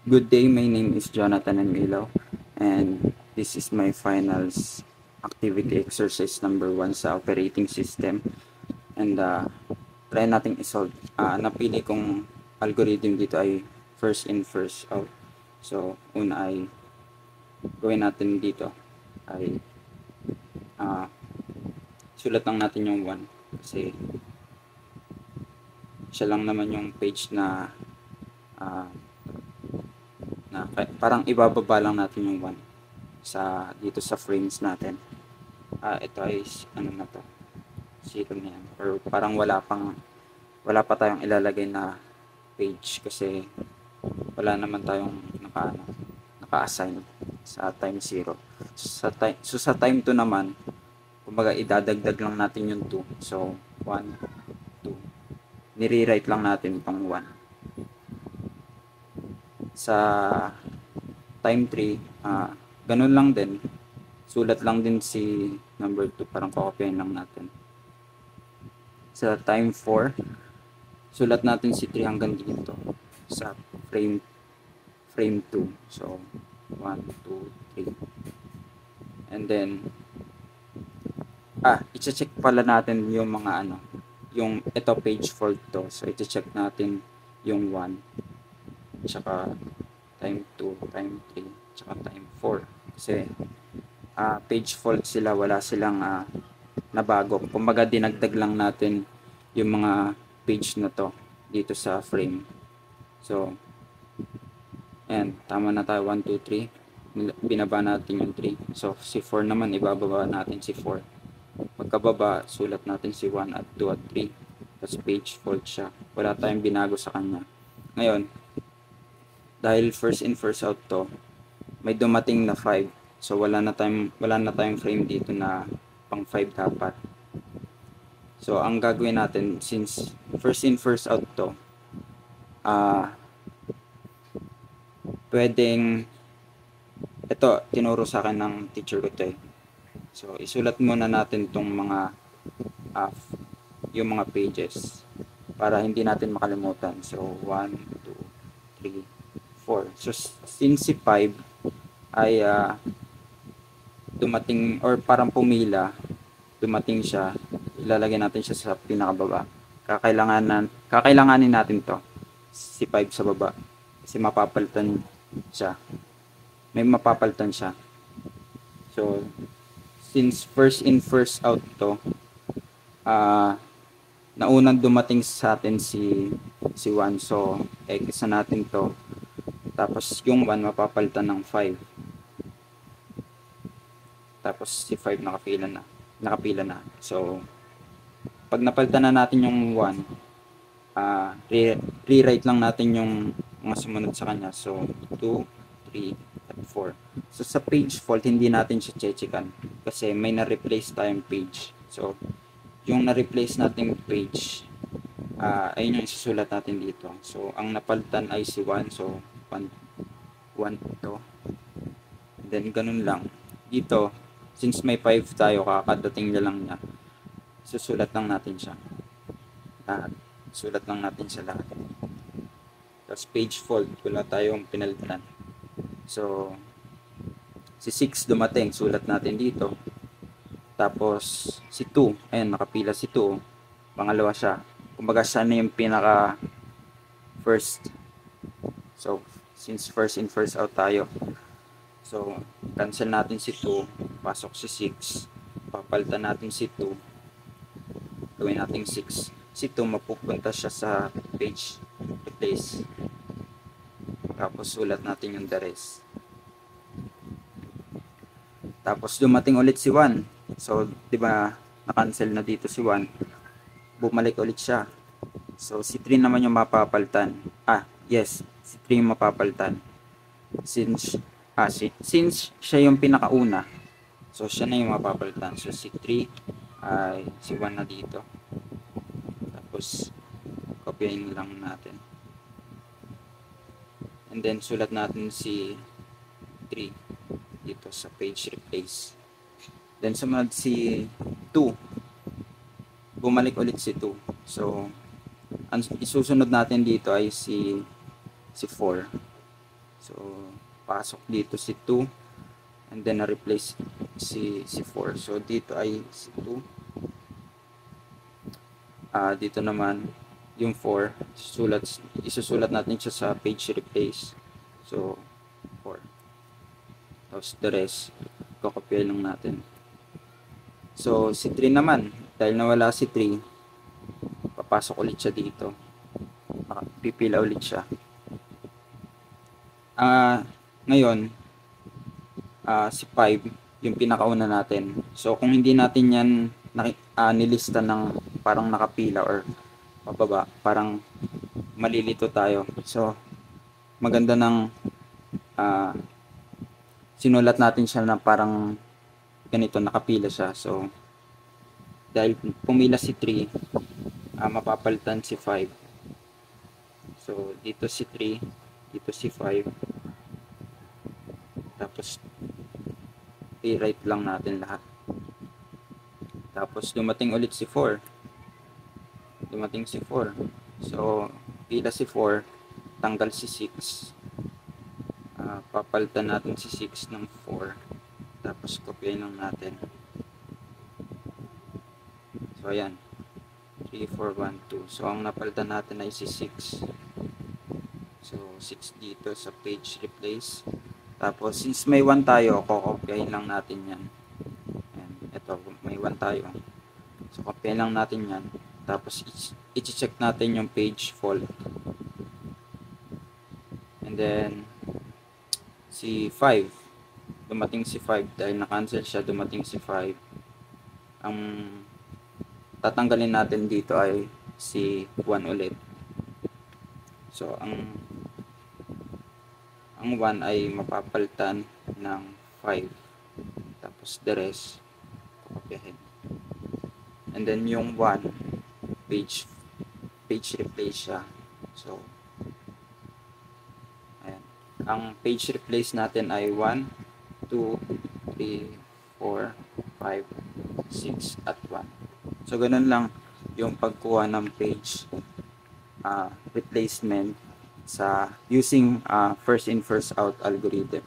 Good day, my name is Jonathan Emilaw, and this is my finals activity exercise number 1 sa operating system. And try nating isolve. Napili kong algorithm dito ay first in, first out. So, una ay gawin natin dito ay sulat lang natin yung 1 kasi siya lang naman yung page na parang ibababa lang natin yung 1 dito sa frames natin. Ito ay ano na to, 0 na yan, or parang wala pa tayong ilalagay na page kasi wala naman tayong naka-assign sa time 0. So sa time 2 naman, kumbaga idadagdag lang natin yung 2. So 1, 2, nire-write lang natin itong 1. Sa time 3, ganun lang din, sulat lang din si number 2, parang kokopyahin lang natin. Sa time 4, sulat natin si 3 hanggang dito sa frame 2. So 1, 2, 3, and then i-check pala natin yung mga yung ito page fault to. So i-check natin yung 1, tsaka time 2, time 3, tsaka time 4. Kasi page fault sila, wala silang nabago. Kumbaga dinagdag lang natin yung mga page na to dito sa frame. So, and tama na tayo, 1, 2, 3. Binaba natin yung 3. So, si 4 naman, ibababa natin si 4. Pagkababa, sulat natin si 1 at 2 at 3. Tapos page fault siya. Wala tayong binago sa kanya. Ngayon, dahil first in first out to, may dumating na 5. So wala na tayong frame dito na pang 5 dapat. So ang gagawin natin, since first in first out to, pwedeng ito tinuro sa akin ng teacher ko to. So isulat muna natin tong mga yung mga pages para hindi natin makalimutan. So 1, 2, 3, 4. So since si 5 ay dumating or parang pumila, dumating siya, ilalagay natin siya sa pinakababa. Kakailanganin natin to, si 5 sa baba, kasi mapapalitan siya. May mapapalitan siya. So since first in first out to, naunang dumating sa atin si 1. So X na natin to. Tapos yung 1 mapapalitan ng 5. Tapos si 5 nakapila na. So pag napalitan na natin yung 1, rewrite lang natin yung mga sumunod sa kanya. So 2, 3, at 4. So sa page fault, hindi natin siya checkan kasi may na-replace tayong page. So yung na-replace nating page, ayun yung isusulat natin dito. So ang napalitan ay si 1. So 1 ito. And then ganun lang dito, since may 5 tayo, kakadating na lang niya, susulat lang natin siya lahat. Sulat lang natin siya lahat. Tapos page fault, wala tayong pinalitan. So si 6 dumating, sulat natin dito. Tapos si 2, ayun, nakapila si 2, pangalawa siya. Kumbaga siya na yung pinaka first. So since first in first out tayo, so cancel natin si 2, pasok si 6, papalitan natin si 2, gawin natin 6. Si 2 mapupunta siya sa page replace, tapos sulat natin yung the rest. Tapos dumating ulit si 1. So di ba na-cancel na dito si 1, bumalik ulit siya. So si 3 naman yung mapapalitan. Yes, si 3 yung mapapalitan. Since siya yung pinakauna, so siya na yung mapapalitan. So si 3 ay si 1 na dito. Tapos copyahin lang natin. And then sulat natin si 3 dito sa page replace. Then sumunod si 2. Bumalik ulit si 2. So ang isusunod natin dito ay si 4. So, pasok dito si 2 and then na-replace si 4. So, dito ay si 2. Dito naman yung 4, isusulat natin siya sa page replace. So, 4. Tapos the rest, kokopya lang natin. So, si 3 naman, dahil nawala si 3, papasok ulit siya dito. Pipila ulit siya. Ngayon, si 5, yung pinakauna natin. So, kung hindi natin yan nilista ng parang nakapila or pababa, parang malilito tayo. So, maganda ng sinulat natin siya na parang ganito, nakapila siya. So, dahil pumila si 3, mapapalitan si 5. So, dito si 3, dito si 5. Tapos, i-write lang natin lahat. Tapos, dumating ulit si 4. Dumating si 4. So, pila si 4, tanggal si 6. Papalitan natin si 6 ng 4. Tapos, kopyahin lang natin. So, ayan. 3, 4, 1, 2. So, ang napalitan natin ay si 6. So, 6 dito sa page replace. Tapos, since may 1 tayo, kokopyahin lang natin yan. Ayan. Ito, may 1 tayo. So, kopyahin lang natin yan. Tapos, i-check natin yung page fault. And then, si 5. Dumating si 5. Dahil na-cancel siya, dumating si 5. Ang tatanggalin natin dito ay si 1 ulit. So, ang 1 ay mapapalitan ng 5. Tapos, the rest, kopyahin. And then, yung 1, page replace siya. So, ayan. Ang page replace natin ay 1, 2, 3, 4, 5, 6, at 1. So, ganun lang yung pagkuha ng page replacement sa using first in first out algorithm.